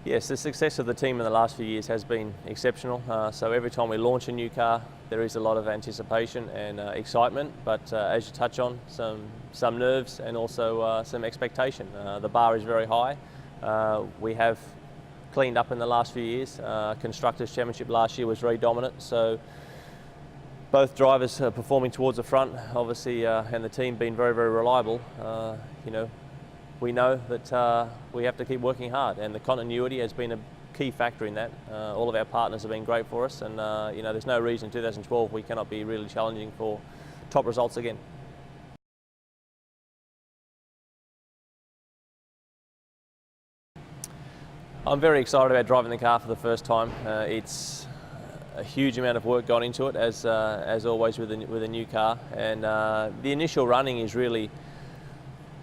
Yes, the success of the team in the last few years has been exceptional. So every time we launch a new car, there is a lot of anticipation and excitement, but as you touch on, some nerves and also some expectation. The bar is very high. We have cleaned up in the last few years. Constructors' Championship last year was very dominant, so both drivers are performing towards the front, obviously, and the team being very, very reliable. We know that we have to keep working hard, and the continuity has been a key factor in that. All of our partners have been great for us, and there's no reason in 2012 we cannot be really challenging for top results again. I'm very excited about driving the car for the first time. It's a huge amount of work gone into it, as always with a new car, and the initial running is really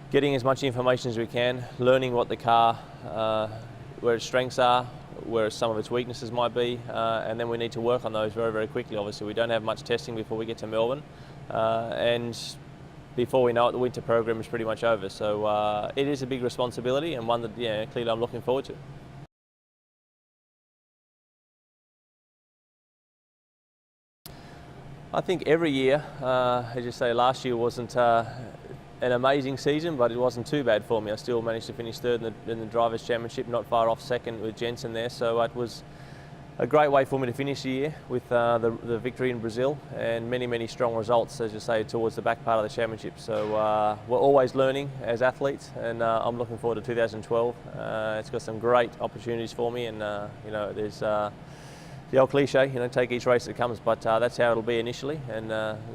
getting as much information as we can, learning what the car, where its strengths are, where some of its weaknesses might be, and then we need to work on those very, very quickly. Obviously, we don't have much testing before we get to Melbourne, and before we know it, the winter program is pretty much over. So it is a big responsibility, and one that clearly I'm looking forward to. I think every year, as you say, last year wasn't an amazing season, but it wasn't too bad for me. I still managed to finish third in the Drivers' Championship, not far off second with Jensen there. So it was a great way for me to finish the year with the victory in Brazil and many, many strong results, as you say, towards the back part of the championship. So we're always learning as athletes, and I'm looking forward to 2012. It's got some great opportunities for me, and there's the old cliche, take each race that comes, but that's how it'll be initially, and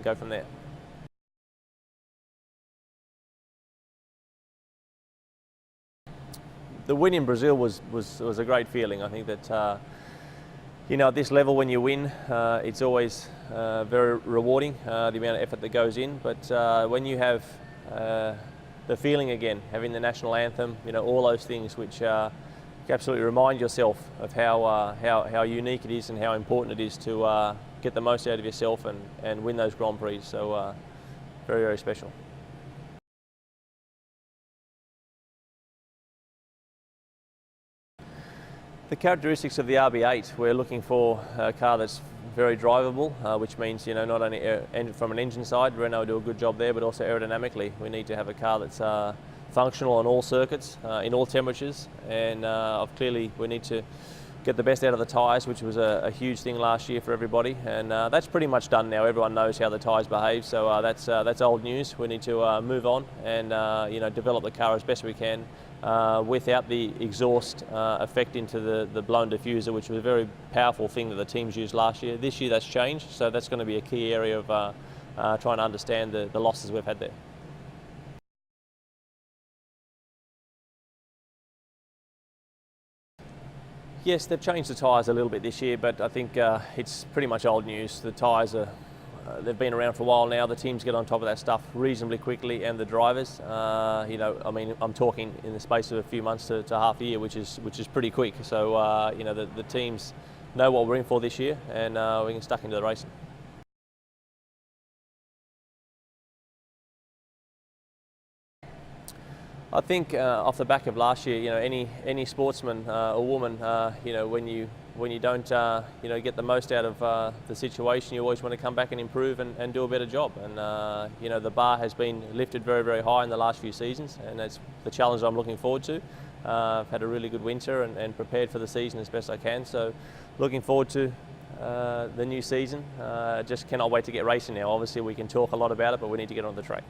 go from there. The win in Brazil was a great feeling. I think that at this level, when you win, it's always very rewarding, the amount of effort that goes in. But when you have the feeling again, having the national anthem, all those things which you absolutely remind yourself of how unique it is and how important it is to get the most out of yourself and win those Grand Prix. So very, very special. The characteristics of the RB8, we're looking for a car that's very drivable, which means not only from an engine side, Renault do a good job there, but also aerodynamically. We need to have a car that's functional on all circuits, in all temperatures, and clearly we need to get the best out of the tyres, which was a huge thing last year for everybody, and that's pretty much done now. Everyone knows how the tyres behave, so that's old news. We need to move on and develop the car as best we can without the exhaust effect into the blown diffuser, which was a very powerful thing that the teams used last year. This year that's changed, so that's going to be a key area of trying to understand the losses we've had there. Yes, they've changed the tyres a little bit this year, but I think it's pretty much old news. The tyres they've been around for a while now. The teams get on top of that stuff reasonably quickly, and the drivers. I'm talking in the space of a few months to half a year, which is pretty quick. So the teams know what we're in for this year, and we can stuck into the racing. I think off the back of last year, any sportsman or woman, when you don't get the most out of the situation, you always want to come back and improve and do a better job. And the bar has been lifted very, very high in the last few seasons, and that's the challenge I'm looking forward to. I've had a really good winter and prepared for the season as best I can. So looking forward to the new season. Just cannot wait to get racing now. Obviously we can talk a lot about it, but we need to get on the track.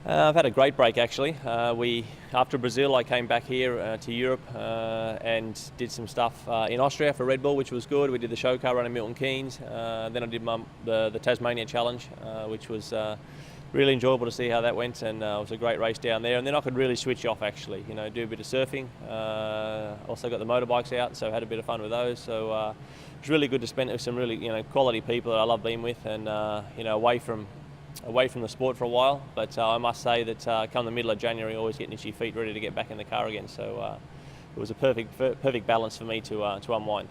I've had a great break actually. After Brazil, I came back here to Europe and did some stuff in Austria for Red Bull, which was good. We did the show car run in Milton Keynes. Then I did the Tasmania Challenge, which was really enjoyable to see how that went, and it was a great race down there. And then I could really switch off actually, do a bit of surfing. Also got the motorbikes out, so had a bit of fun with those. So it was really good to spend it with some really quality people that I love being with, and away from the sport for a while, but I must say that come the middle of January, always getting itchy feet, ready to get back in the car again. So it was a perfect balance for me to unwind.